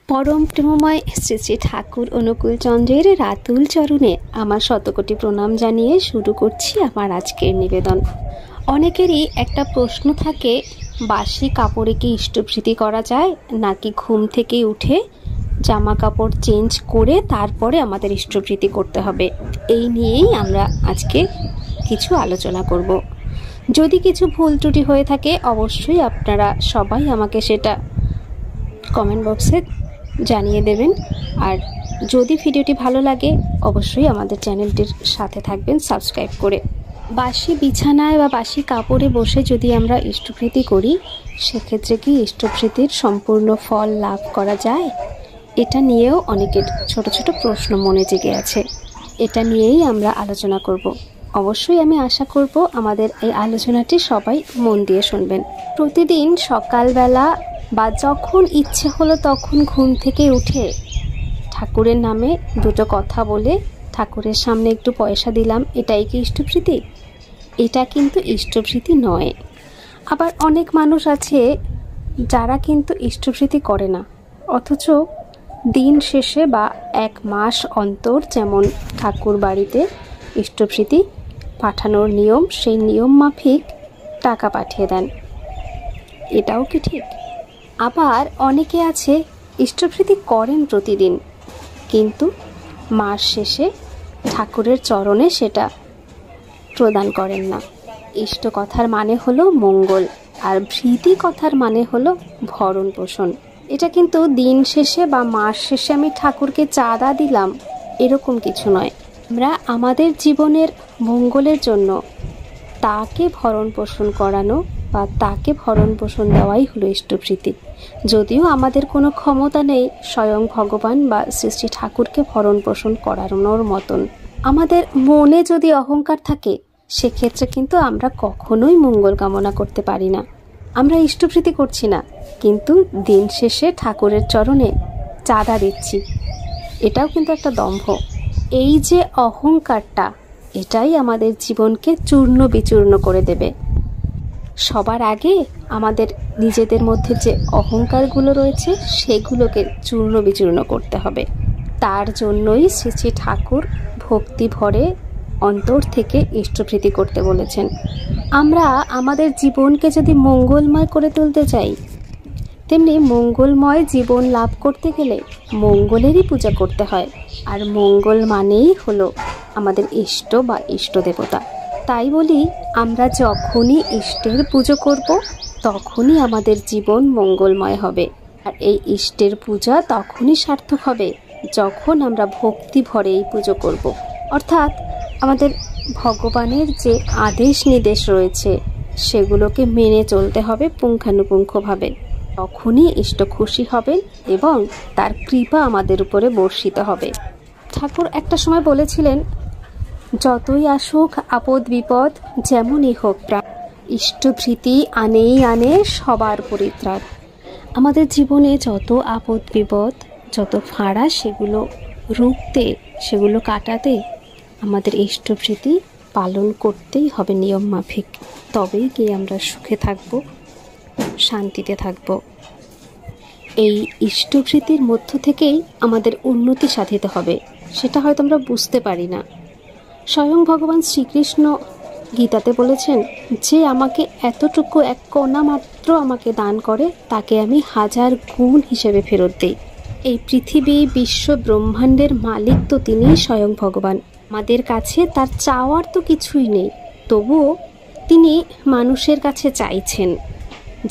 পরম প্রেমময় শ্রী শ্রী ঠাকুর অনুকূল চন্দ্রের রাতুল চরণে আমার শতকোটি প্রণাম জানিয়ে শুরু করছি আমার আজকের নিবেদন। অনেকেরই একটা প্রশ্ন থাকে, বাসি কাপড়ে কি ইষ্টপ্রীতি করা যায়, নাকি ঘুম থেকে উঠে জামা কাপড় চেঞ্জ করে তারপরে আমাদের ইষ্টপ্রীতি করতে হবে। এই নিয়েই আমরা আজকে কিছু আলোচনা করব। যদি কিছু ভুল ত্রুটি হয়ে থাকে অবশ্যই আপনারা সবাই আমাকে সেটা কমেন্ট বক্সে জানিয়ে দেবেন। আর যদি ভিডিওটি ভালো লাগে অবশ্যই আমাদের চ্যানেলটির সাথে থাকবেন সাবস্ক্রাইব করে। বাসি বিছানায় বা বাসি কাপড়ে বসে যদি আমরা ইষ্টপ্রীতি করি, সেক্ষেত্রে কি ইষ্টপ্রীতির সম্পূর্ণ ফল লাভ করা যায়? এটা নিয়েও অনেকের ছোট ছোট প্রশ্ন মনে জেগে আছে। এটা নিয়েই আমরা আলোচনা করব। অবশ্যই আমি আশা করব আমাদের এই আলোচনাটি সবাই মন দিয়ে শুনবেন। প্রতিদিন সকালবেলা বা যখন ইচ্ছে হলো তখন ঘুম থেকে উঠে ঠাকুরের নামে দুটো কথা বলে ঠাকুরের সামনে একটু পয়সা দিলাম, এটাই কি ইষ্টপ্রীতি? এটা কিন্তু ইষ্টপ্রীতি নয়। আবার অনেক মানুষ আছে যারা কিন্তু ইষ্টপ্রীতি করে না, অথচ দিন শেষে বা এক মাস অন্তর যেমন ঠাকুর বাড়িতে ইষ্টপ্রীতি পাঠানোর নিয়ম, সেই নিয়ম মাফিক টাকা পাঠিয়ে দেন। এটাও কি ঠিক? আবার অনেকে আছে ইষ্টপ্রীতি করেন প্রতিদিন, কিন্তু মাস শেষে ঠাকুরের চরণে সেটা প্রদান করেন না। ইষ্ট কথার মানে হলো মঙ্গল, আর ভৃতি কথার মানে হলো ভরণ পোষণ। এটা কিন্তু দিন শেষে বা মাস শেষে আমি ঠাকুরকে চাঁদা দিলাম এরকম কিছু নয়। আমরা আমাদের জীবনের মঙ্গলের জন্য তাকে ভরণ পোষণ করানো বা তাকে ভরণ পোষণ দেওয়াই হলো ইষ্টপ্রীতি। যদিও আমাদের কোনো ক্ষমতা নেই স্বয়ং ভগবান বা শ্রী শ্রী ঠাকুরকে ভরণ পোষণ করানোর মতন। আমাদের মনে যদি অহংকার থাকে সেক্ষেত্রে কিন্তু আমরা কখনোই মঙ্গল কামনা করতে পারি না। আমরা ইষ্টপ্রীতি করছি না, কিন্তু দিন শেষে ঠাকুরের চরণে চাঁদা দিচ্ছি, এটাও কিন্তু একটা দম্ভ। এই যে অহংকারটা, এটাই আমাদের জীবনকে চূর্ণ বিচূর্ণ করে দেবে। সবার আগে আমাদের নিজেদের মধ্যে যে অহংকারগুলো রয়েছে সেগুলোকে চূর্ণ বিচূর্ণ করতে হবে। তার জন্যই শ্রী শ্রী ঠাকুর ভক্তি ভরে অন্তর থেকে ইষ্টপ্রীতি করতে বলেছেন। আমরা আমাদের জীবনকে যদি মঙ্গলময় করে তুলতে চাই, তেমনি মঙ্গলময় জীবন লাভ করতে গেলে মঙ্গলেরই পূজা করতে হয়। আর মঙ্গল মানেই হলো আমাদের ইষ্ট বা ইষ্ট দেবতা। তাই বলি, আমরা যখনই ইষ্টের পুজো করব তখনই আমাদের জীবন মঙ্গলময় হবে। আর এই ইষ্টের পূজা তখনই সার্থক হবে যখন আমরা ভক্তি ভরে এই পুজো করব। অর্থাৎ আমাদের ভগবানের যে আদেশ নির্দেশ রয়েছে সেগুলোকে মেনে চলতে হবে পুঙ্খানুপুঙ্খভাবে। তখনই ইষ্ট খুশি হবেন এবং তার কৃপা আমাদের উপরে বর্ষিত হবে। ঠাকুর একটা সময় বলেছিলেন, যতই আসুক আপদ বিপদ যেমনই হোক প্রাণ, ইষ্টপ্রীতি আনেই আনে সবার পরিত্রাণ। আমাদের জীবনে যত আপদ বিপদ, যত ফাঁড়া, সেগুলো রুখতে, সেগুলো কাটাতে আমাদের ইষ্টপ্রীতি পালন করতেই হবে নিয়ম মাফিক। তবেই গিয়ে আমরা সুখে থাকব, শান্তিতে থাকব। এই ইষ্টপ্রীতির মধ্য থেকেই আমাদের উন্নতি সাধিত হবে, সেটা হয়তো আমরা বুঝতে পারি না। স্বয়ং ভগবান শ্রীকৃষ্ণ গীতাতে বলেছেন, যে আমাকে এতটুকু এক কণা মাত্র আমাকে দান করে তাকে আমি 1000 গুণ হিসেবে ফেরত দিই। এই পৃথিবী বিশ্ব ব্রহ্মাণ্ডের মালিক তো তিনি স্বয়ং ভগবান। আমাদের কাছে তার চাওয়ার তো কিছুই নেই, তবুও তিনি মানুষের কাছে চাইছেন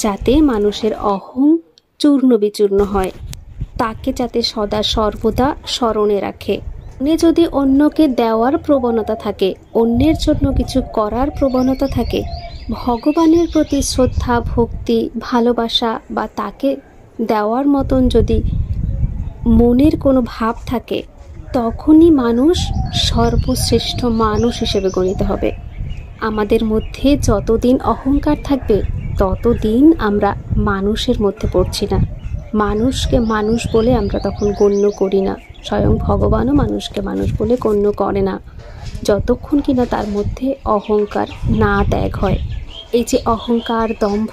যাতে মানুষের অহং চূর্ণ বিচূর্ণ হয়, তাকে যাতে সদা সর্বদা স্মরণে রাখে। মনে যদি অন্যকে দেওয়ার প্রবণতা থাকে, অন্যের জন্য কিছু করার প্রবণতা থাকে, ভগবানের প্রতি শ্রদ্ধা ভক্তি ভালোবাসা বা তাকে দেওয়ার মতন যদি মনের কোনো ভাব থাকে, তখনই মানুষ সর্বশ্রেষ্ঠ মানুষ হিসেবে গণিত হবে। আমাদের মধ্যে যতদিন অহংকার থাকবে ততদিন আমরা মানুষের মধ্যে পড়ছি না। মানুষকে মানুষ বলে আমরা তখন গণ্য করি না। স্বয়ং ভগবানও মানুষকে মানুষ বলে গণ্য করে না, যতক্ষণ কিনা তার মধ্যে অহংকার না ত্যাগ হয়। এই যে অহংকার, দম্ভ,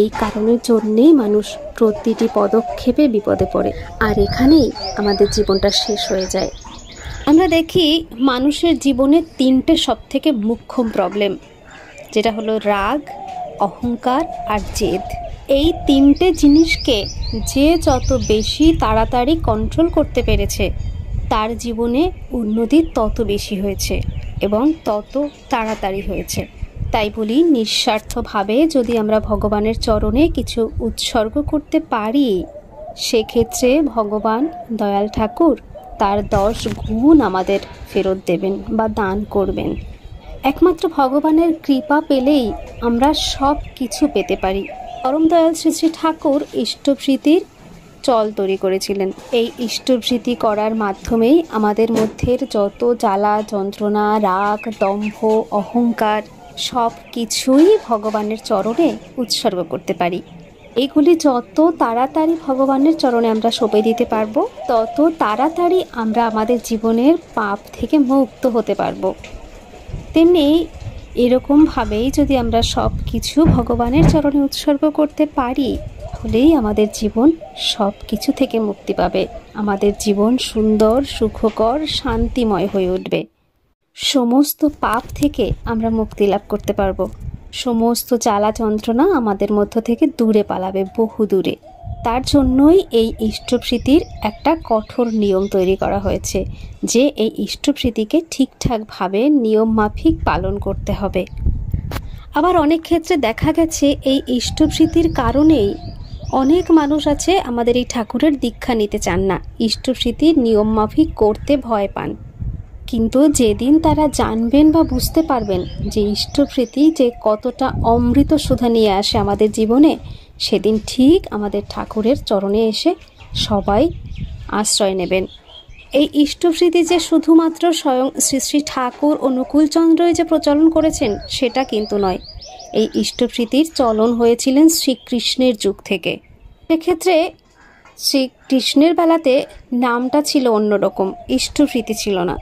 এই কারণের জন্যেই মানুষ প্রতিটি পদক্ষেপে বিপদে পড়ে, আর এখানেই আমাদের জীবনটা শেষ হয়ে যায়। আমরা দেখি মানুষের জীবনে তিনটে সবথেকে মুখ্য প্রবলেম, যেটা হলো রাগ, অহংকার আর জেদ। এই তিনটে জিনিসকে যে যত বেশি তাড়াতাড়ি কন্ট্রোল করতে পেরেছে, তার জীবনে উন্নতি তত বেশি হয়েছে এবং তত তাড়াতাড়ি হয়েছে। তাই বলি, নিঃস্বার্থভাবে যদি আমরা ভগবানের চরণে কিছু উৎসর্গ করতে পারি, সেক্ষেত্রে ভগবান দয়াল ঠাকুর তার 10 গুণ আমাদের ফেরত দেবেন বা দান করবেন। একমাত্র ভগবানের কৃপা পেলেই আমরা সব কিছু পেতে পারি। পরম দয়াল শ্রী শ্রী ঠাকুর ইষ্টপ্রীতির চল তৈরি করেছিলেন। এই ইষ্টপ্রীতি করার মাধ্যমেই আমাদের মধ্যের যত জ্বালা যন্ত্রণা, রাগ, দম্ভ, অহংকার সব কিছুই ভগবানের চরণে উৎসর্গ করতে পারি। এগুলি যত তাড়াতাড়ি ভগবানের চরণে আমরা সঁপে দিতে পারবো, তত তাড়াতাড়ি আমরা আমাদের জীবনের পাপ থেকে মুক্ত হতে পারবো। তেমনি এরকমভাবেই যদি আমরা সব কিছু ভগবানের চরণে উৎসর্গ করতে পারি, তাহলেই আমাদের জীবন সব কিছু থেকে মুক্তি পাবে। আমাদের জীবন সুন্দর, সুখকর, শান্তিময় হয়ে উঠবে। সমস্ত পাপ থেকে আমরা মুক্তি লাভ করতে পারবো। সমস্ত জ্বালা যন্ত্রণা আমাদের মধ্য থেকে দূরে পালাবে, বহু দূরে। তার জন্যই এই ইষ্টপ্রীতির একটা কঠোর নিয়ম তৈরি করা হয়েছে, যে এই ইষ্টপ্রীতিকে ঠিকঠাকভাবে নিয়ম মাফিক পালন করতে হবে। আবার অনেক ক্ষেত্রে দেখা গেছে এই ইষ্টপ্রীতির কারণেই অনেক মানুষ আছে আমাদের এই ঠাকুরের দীক্ষা নিতে চান না, ইষ্টপ্রীতির নিয়ম মাফিক করতে ভয় পান। কিন্তু যেদিন তারা জানবেন বা বুঝতে পারবেন যে ইষ্টপ্রীতি যে কতটা অমৃত সুধা নিয়ে আসে আমাদের জীবনে, সেদিন ঠিক আমাদের ঠাকুরের চরণে এসে সবাই আশ্রয় নেবেন। এই ইষ্টপ্রীতি যে শুধুমাত্র স্বয়ং শ্রী শ্রী ঠাকুর অনুকূলচন্দ্রই যে প্রচলন করেছেন সেটা কিন্তু নয়। এই ইষ্টপ্রীতির চলন হয়েছিলেন শ্রীকৃষ্ণের যুগ থেকে। সেক্ষেত্রে শ্রীকৃষ্ণের বেলাতে নামটা ছিল অন্যরকম, ইষ্টপ্রীতি ছিল না।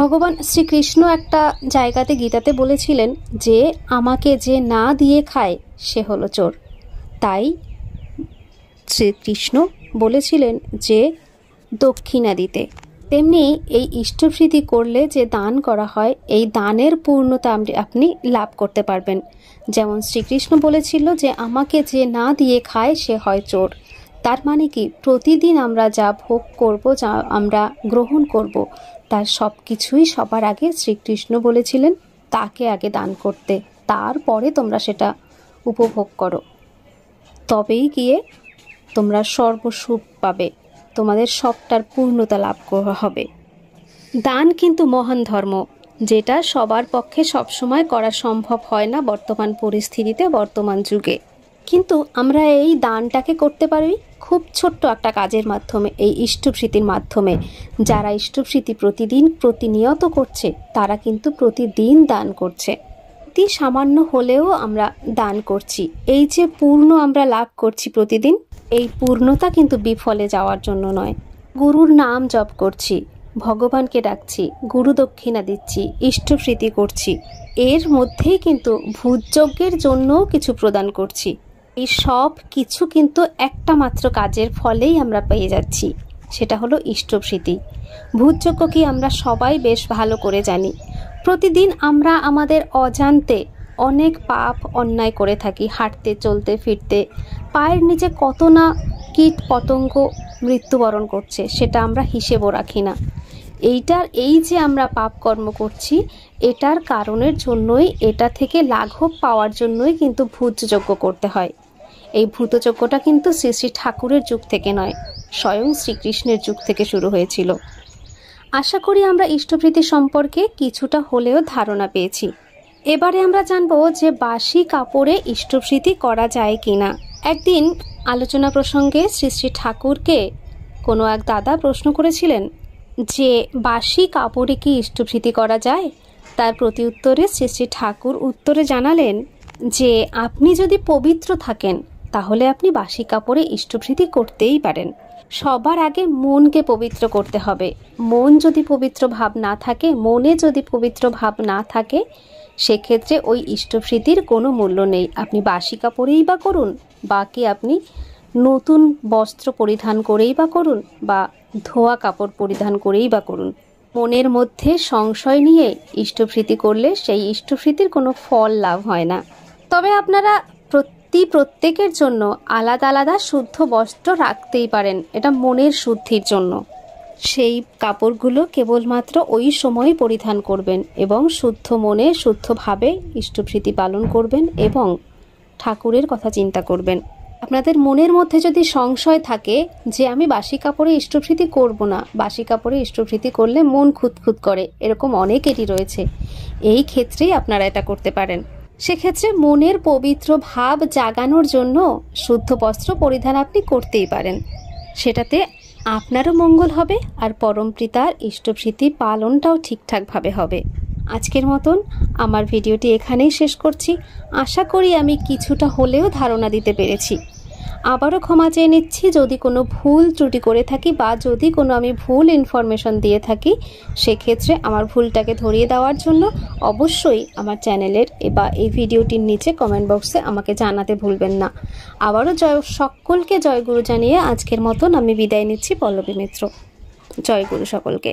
ভগবান শ্রীকৃষ্ণ একটা জায়গাতে গীতাতে বলেছিলেন যে আমাকে যে না দিয়ে খায় সে হলো চোর। তাই শ্রীকৃষ্ণ বলেছিলেন যে দক্ষিণা দিতে। তেমনি এই ইষ্টপ্রীতি করলে যে দান করা হয়, এই দানের পূর্ণতা আপনি লাভ করতে পারবেন। যেমন শ্রীকৃষ্ণ বলেছিল যে আমাকে যে না দিয়ে খায় সে হয় চোর। তার মানে কি, প্রতিদিন আমরা যা ভোগ করব, যা আমরা গ্রহণ করব, তার সব কিছুই সবার আগে শ্রীকৃষ্ণ বলেছিলেন তাকে আগে দান করতে, তারপরে তোমরা সেটা উপভোগ করো, তবেই গিয়ে তোমরা সর্বসুখ পাবে, তোমাদের সবটার পূর্ণতা লাভ করা হবে। দান কিন্তু মহান ধর্ম, যেটা সবার পক্ষে সবসময় করা সম্ভব হয় না বর্তমান পরিস্থিতিতে, বর্তমান যুগে। কিন্তু আমরা এই দানটাকে করতে পারি খুব ছোট্ট একটা কাজের মাধ্যমে, এই ইষ্টপ্রীতির মাধ্যমে। যারা ইষ্টপ্রীতি প্রতিদিন প্রতিনিয়ত করছে, তারা কিন্তু প্রতিদিন দান করছে। অতি সামান্য হলেও আমরা দান করছি। এই যে পূর্ণ আমরা লাভ করছি প্রতিদিন, এই পূর্ণতা কিন্তু বিফলে যাওয়ার জন্য নয়। গুরুর নাম জপ করছি, ভগবানকে ডাকছি, গুরু দক্ষিণা দিচ্ছি, ইষ্টপ্রীতি করছি, এর মধ্যেই কিন্তু ভূতযজ্ঞের জন্যও কিছু প্রদান করছি। এই সব কিছু কিন্তু একটা মাত্র কাজের ফলেই আমরা পেয়ে যাচ্ছি, সেটা হলো ইষ্টপ্রীতি। ভূতযজ্ঞ কি আমরা সবাই বেশ ভালো করে জানি। প্রতিদিন আমরা আমাদের অজান্তে অনেক পাপ অন্যায় করে থাকি। হাঁটতে, চলতে, ফিরতে পায়ের নিচে কত না কীট পতঙ্গ মৃত্যুবরণ করছে, সেটা আমরা হিসেবও রাখি না। এই যে আমরা পাপ কর্ম করছি, এটার কারণের জন্যই, এটা থেকে লাঘব পাওয়ার জন্যই কিন্তু ভূতযজ্ঞ করতে হয়। এই ভূতযজ্ঞটা কিন্তু শ্রী শ্রী ঠাকুরের যুগ থেকে নয়, স্বয়ং শ্রীকৃষ্ণের যুগ থেকে শুরু হয়েছিল। আশা করি আমরা ইষ্টপ্রীতি সম্পর্কে কিছুটা হলেও ধারণা পেয়েছি। এবারে আমরা জানবো যে বাসি কাপড়ে ইষ্টপ্রীতি করা যায় কিনা। একদিন আলোচনা প্রসঙ্গে শ্রী শ্রী ঠাকুরকে কোনো এক দাদা প্রশ্ন করেছিলেন যে বাসি কাপড়ে কি ইষ্টপ্রীতি করা যায়। তার প্রতি উত্তরে শ্রী শ্রী ঠাকুর উত্তরে জানালেন যে আপনি যদি পবিত্র থাকেন, তাহলে আপনি বাসি কাপড়ে ইষ্টপ্রীতি করতেই পারেন। সবার আগে মনকে পবিত্র করতে হবে। মন যদি পবিত্র ভাব না থাকে, মনে যদি পবিত্র ভাব না থাকে, সেক্ষেত্রে ওই ইষ্টপ্রীতির কোনো মূল্য নেই। আপনি বাসি কাপড়েই বা করুন, বা কি আপনি নতুন বস্ত্র পরিধান করেই বা করুন, বা ধোয়া কাপড় পরিধান করেই বা করুন, মনের মধ্যে সংশয় নিয়ে ইষ্টপ্রীতি করলে সেই ইষ্টপ্রীতির কোনো ফল লাভ হয় না। তবে আপনারা প্রত্যেকের জন্য আলাদা আলাদা শুদ্ধ বস্ত্র রাখতেই পারেন, এটা মনের শুদ্ধির জন্য। সেই কাপড়গুলো কেবলমাত্র ওই সময় পরিধান করবেন এবং শুদ্ধ মনে শুদ্ধভাবে ইষ্টপ্রীতি পালন করবেন এবং ঠাকুরের কথা চিন্তা করবেন। আপনাদের মনের মধ্যে যদি সংশয় থাকে যে আমি বাসি কাপড়ে ইষ্টপ্রীতি করব না, বাসি কাপড়ে ইষ্টপ্রীতি করলে মন খুঁতখুত করে, এরকম অনেকেরই রয়েছে, এই ক্ষেত্রেই আপনারা এটা করতে পারেন। সেক্ষেত্রে মনের পবিত্র ভাব জাগানোর জন্য শুদ্ধ বস্ত্র পরিধান আপনি করতেই পারেন। সেটাতে আপনারও মঙ্গল হবে আর পরমপিতার ইষ্টপ্রীতি পালনটাও ঠিকঠাকভাবে হবে। আজকের মতন আমার ভিডিওটি এখানেই শেষ করছি। আশা করি আমি কিছুটা হলেও ধারণা দিতে পেরেছি। আবারও ক্ষমা চেয়ে নিচ্ছি যদি কোনো ভুল ত্রুটি করে থাকি বা যদি কোনো আমি ভুল ইনফরমেশন দিয়ে থাকি। সেক্ষেত্রে আমার ভুলটাকে ধরিয়ে দেওয়ার জন্য অবশ্যই আমার চ্যানেলের বা এই ভিডিওটির নিচে কমেন্ট বক্সে আমাকে জানাতে ভুলবেন না। আবারও সকলকে জয়গুরু জানিয়ে আজকের মতন আমি বিদায় নিচ্ছি পল্লবী মিত্র। জয়গুরু সকলকে।